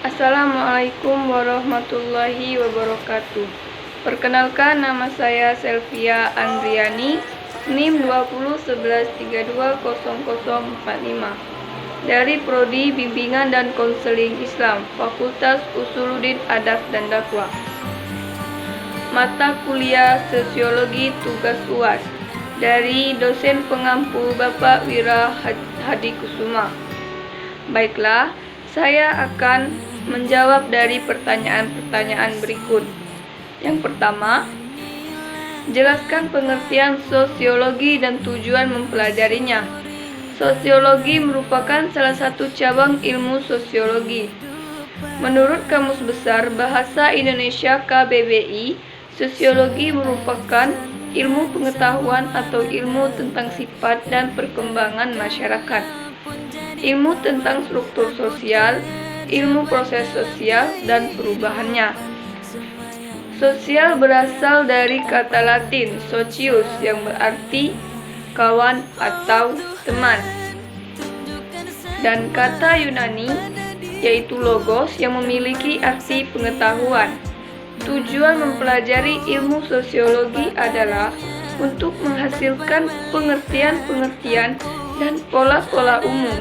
Assalamualaikum warahmatullahi wabarakatuh. Perkenalkan, nama saya Selvia Andriani, NIM 2011320045 dari Prodi Bimbingan dan Konseling Islam, Fakultas Usuluddin Adab dan Dakwah. Mata kuliah Sosiologi Tugas UAS dari dosen pengampu Bapak Wira Hadikusuma. Baiklah, saya akan menjawab dari pertanyaan-pertanyaan berikut. Yang pertama, jelaskan pengertian sosiologi dan tujuan mempelajarinya. Sosiologi merupakan salah satu cabang ilmu sosiologi. Menurut Kamus Besar Bahasa Indonesia KBBI, sosiologi merupakan ilmu pengetahuan atau ilmu tentang sifat dan perkembangan masyarakat, ilmu tentang struktur sosial, ilmu proses sosial dan perubahannya. Sosial berasal dari kata Latin socius yang berarti kawan atau teman, dan kata Yunani yaitu logos yang memiliki arti pengetahuan. Tujuan mempelajari ilmu sosiologi adalah untuk menghasilkan pengertian-pengertian dan pola-pola umum,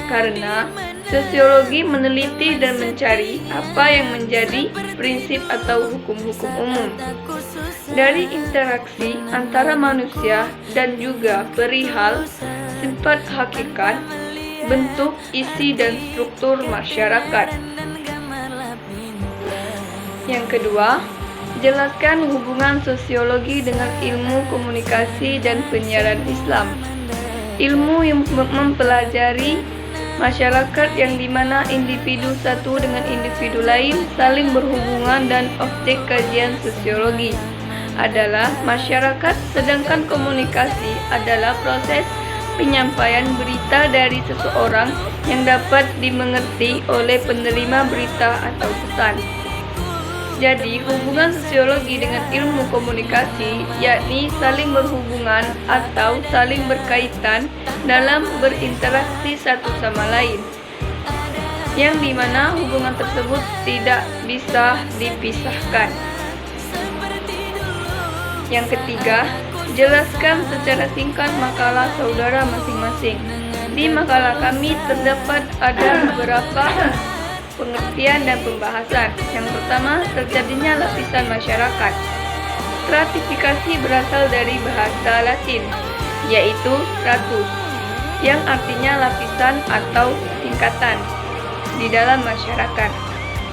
karena sosiologi meneliti dan mencari apa yang menjadi prinsip atau hukum-hukum umum dari interaksi antara manusia dan juga perihal sifat hakikat, bentuk, isi, dan struktur masyarakat. Yang kedua, jelaskan hubungan sosiologi dengan ilmu komunikasi dan penyiaran Islam. Ilmu yang mempelajari masyarakat yang dimana individu satu dengan individu lain saling berhubungan, dan objek kajian sosiologi adalah masyarakat, sedangkan komunikasi adalah proses penyampaian berita dari seseorang yang dapat dimengerti oleh penerima berita atau pesan. Jadi, hubungan sosiologi dengan ilmu komunikasi yakni saling berhubungan atau saling berkaitan dalam berinteraksi satu sama lain, yang dimana hubungan tersebut tidak bisa dipisahkan. Yang ketiga, jelaskan secara singkat makalah saudara masing-masing. Di makalah kami terdapat ada beberapa pengertian dan pembahasan. Yang pertama, terjadinya lapisan masyarakat. Stratifikasi berasal dari bahasa Latin, yaitu stratus, yang artinya lapisan atau tingkatan di dalam masyarakat.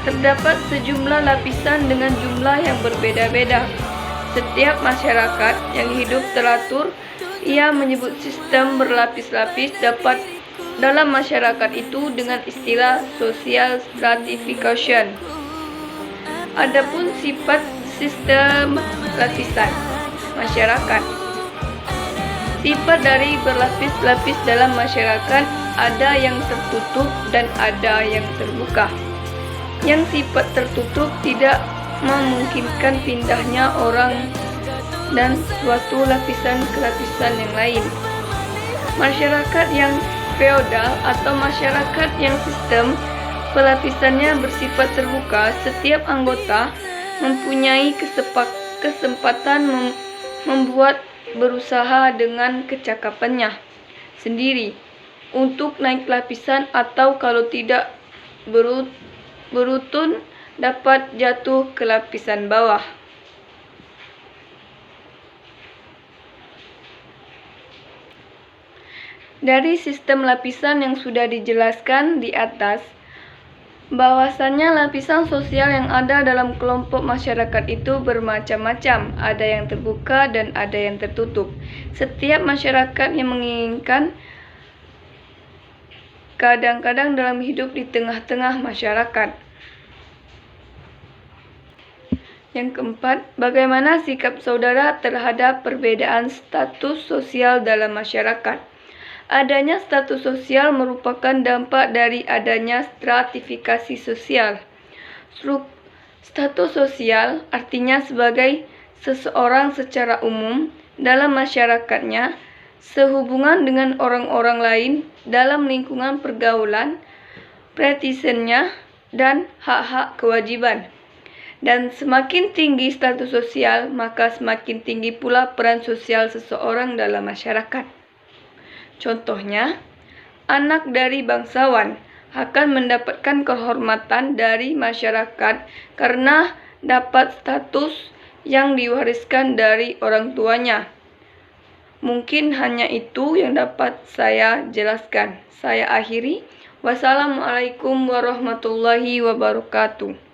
Terdapat sejumlah lapisan dengan jumlah yang berbeda-beda. Setiap masyarakat yang hidup teratur, ia menyebut sistem berlapis-lapis dapat dalam masyarakat itu dengan istilah social stratification. Adapun sifat sistem lapisan masyarakat, sifat dari berlapis-lapis dalam masyarakat ada yang tertutup dan ada yang terbuka. Yang sifat tertutup tidak memungkinkan pindahnya orang dan suatu lapisan ke lapisan yang lain. Masyarakat yang feodal atau masyarakat yang sistem pelapisannya bersifat terbuka, setiap anggota mempunyai kesempatan membuat berusaha dengan kecakapannya sendiri untuk naik lapisan, atau kalau tidak beruntun dapat jatuh ke lapisan bawah. Dari sistem lapisan yang sudah dijelaskan di atas, bahwasannya lapisan sosial yang ada dalam kelompok masyarakat itu bermacam-macam, ada yang terbuka dan ada yang tertutup. Setiap masyarakat yang menginginkan kadang-kadang dalam hidup di tengah-tengah masyarakat. Yang keempat, bagaimana sikap saudara terhadap perbedaan status sosial dalam masyarakat? Adanya status sosial merupakan dampak dari adanya stratifikasi sosial. Status sosial artinya sebagai seseorang secara umum dalam masyarakatnya sehubungan dengan orang-orang lain dalam lingkungan pergaulan, practitionnya dan hak-hak kewajiban. Dan semakin tinggi status sosial, maka semakin tinggi pula peran sosial seseorang dalam masyarakat. Contohnya, anak dari bangsawan akan mendapatkan kehormatan dari masyarakat karena dapat status yang diwariskan dari orang tuanya. Mungkin hanya itu yang dapat saya jelaskan. Saya akhiri. Wassalamualaikum warahmatullahi wabarakatuh.